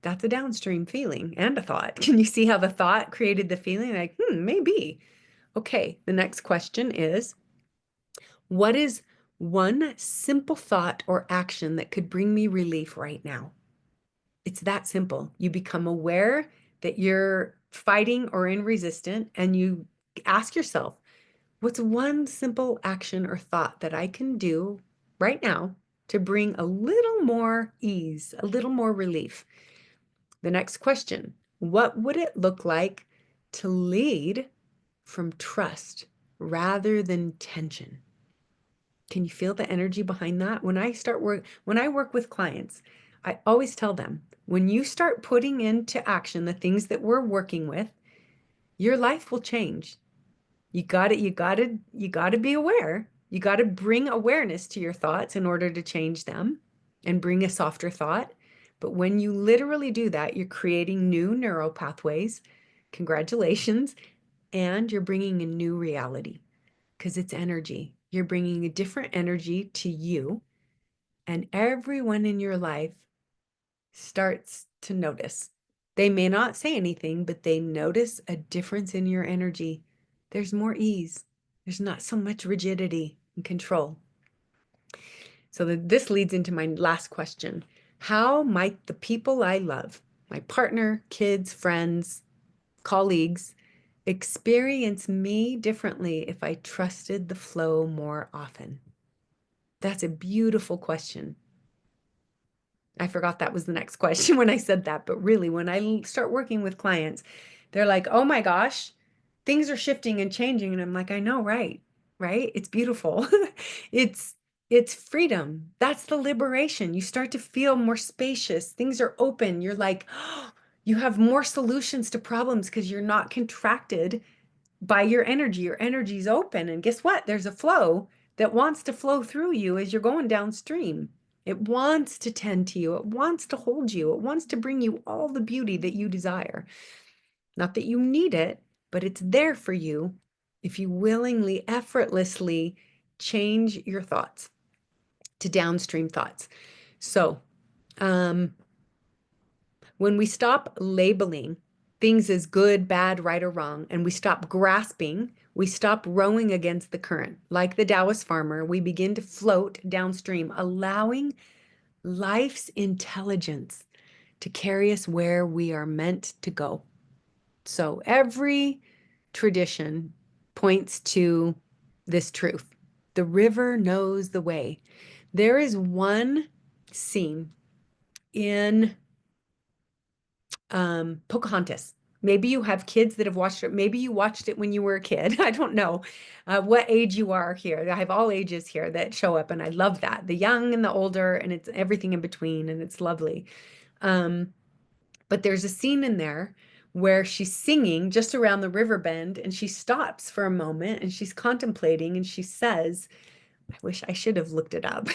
[SPEAKER 1] That's a downstream feeling and a thought. Can you see how the thought created the feeling? Like, maybe. Okay, the next question is, what is one simple thought or action that could bring me relief right now? It's that simple. You become aware that you're fighting or in resistance, and you ask yourself, what's one simple action or thought that I can do right now to bring a little more ease, a little more relief? The next question, what would it look like to lead from trust rather than tension? Can you feel the energy behind that? When I work with clients, I always tell them, when you start putting into action the things that we're working with, your life will change. You got to be aware. You got to bring awareness to your thoughts in order to change them and bring a softer thought. But when you literally do that, you're creating new neural pathways. Congratulations. And you're bringing a new reality because it's energy. You're bringing a different energy to you, and everyone in your life starts to notice. They may not say anything, but they notice a difference in your energy. There's more ease. There's not so much rigidity and control. So this leads into my last question. How might the people I love, my partner, kids, friends, colleagues, experience me differently if I trusted the flow more often? That's a beautiful question. I forgot that was the next question when I said that, but really, when I start working with clients, they're like, oh my gosh, things are shifting and changing. And I'm like, I know, right? Right? It's beautiful. It's it's freedom. That's the liberation. You start to feel more spacious. Things are open. You're like, oh, you have more solutions to problems because you're not contracted by your energy. Your energy's open. And guess what? There's a flow that wants to flow through you as you're going downstream. It wants to tend to you. It wants to hold you. It wants to bring you all the beauty that you desire. Not that you need it, but it's there for you if you willingly, effortlessly change your thoughts to downstream thoughts. So, when we stop labeling things as good, bad, right, or wrong, and we stop grasping, we stop rowing against the current. Like the Taoist farmer, we begin to float downstream, allowing life's intelligence to carry us where we are meant to go. So every tradition points to this truth. The river knows the way. There is one scene in Pocahontas. Maybe you have kids that have watched it. Maybe you watched it when you were a kid. I don't know what age you are here. I have all ages here that show up, and I love that. The young and the older, and it's everything in between, and it's lovely. But there's a scene in there where she's singing just around the river bend, and she stops for a moment, and she's contemplating, and she says, I wish I should have looked it up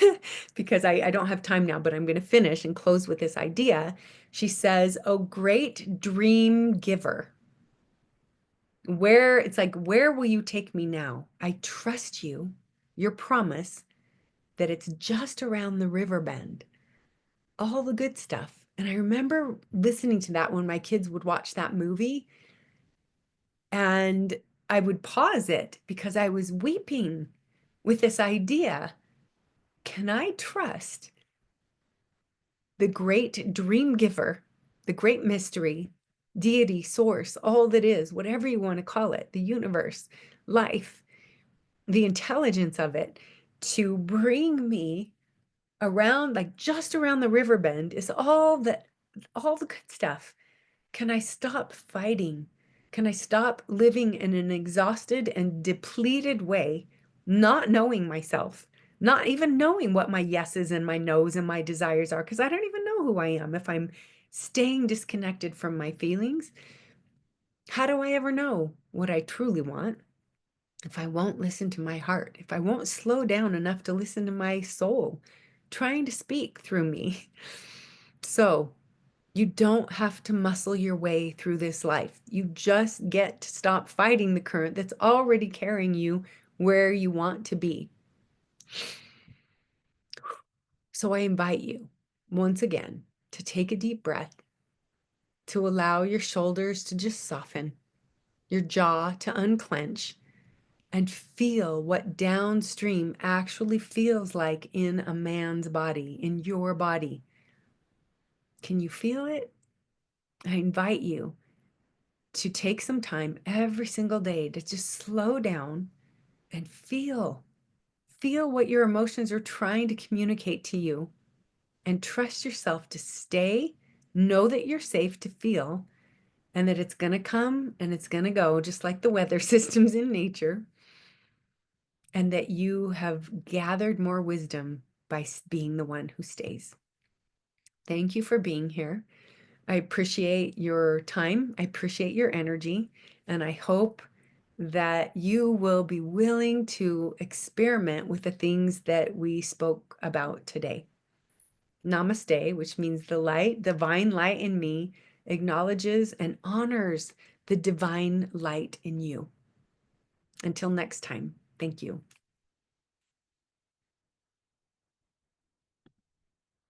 [SPEAKER 1] because I don't have time now, but I'm going to finish and close with this idea. She says, oh, great dream giver. It's like, where will you take me now? I trust you, your promise that it's just around the river bend, all the good stuff. And I remember listening to that when my kids would watch that movie, and I would pause it because I was weeping with this idea. Can I trust the great dream giver, the great mystery, deity, source, all that is, whatever you want to call it, the universe, life, the intelligence of it, to bring me around, like just around the river bend is all the good stuff. Can I stop fighting? Can I stop living in an exhausted and depleted way, not knowing myself, not even knowing what my yeses and my nos and my desires are, because I don't even know who I am if I'm staying disconnected from my feelings? How do I ever know what I truly want if I won't listen to my heart, if I won't slow down enough to listen to my soul trying to speak through me? So you don't have to muscle your way through this life. You just get to stop fighting the current that's already carrying you where you want to be. So I invite you once again to take a deep breath, to allow your shoulders to just soften, your jaw to unclench, and feel what downstream actually feels like in a man's body, in your body. Can you feel it? I invite you to take some time every single day to just slow down and feel. Feel what your emotions are trying to communicate to you, and trust yourself to stay. Know that you're safe to feel, and that it's going to come and it's going to go, just like the weather systems in nature, and that you have gathered more wisdom by being the one who stays. Thank you for being here. I appreciate your time. I appreciate your energy. And I hope that you will be willing to experiment with the things that we spoke about today. Namaste, which means the light, divine light in me, acknowledges and honors the divine light in you. Until next time, thank you.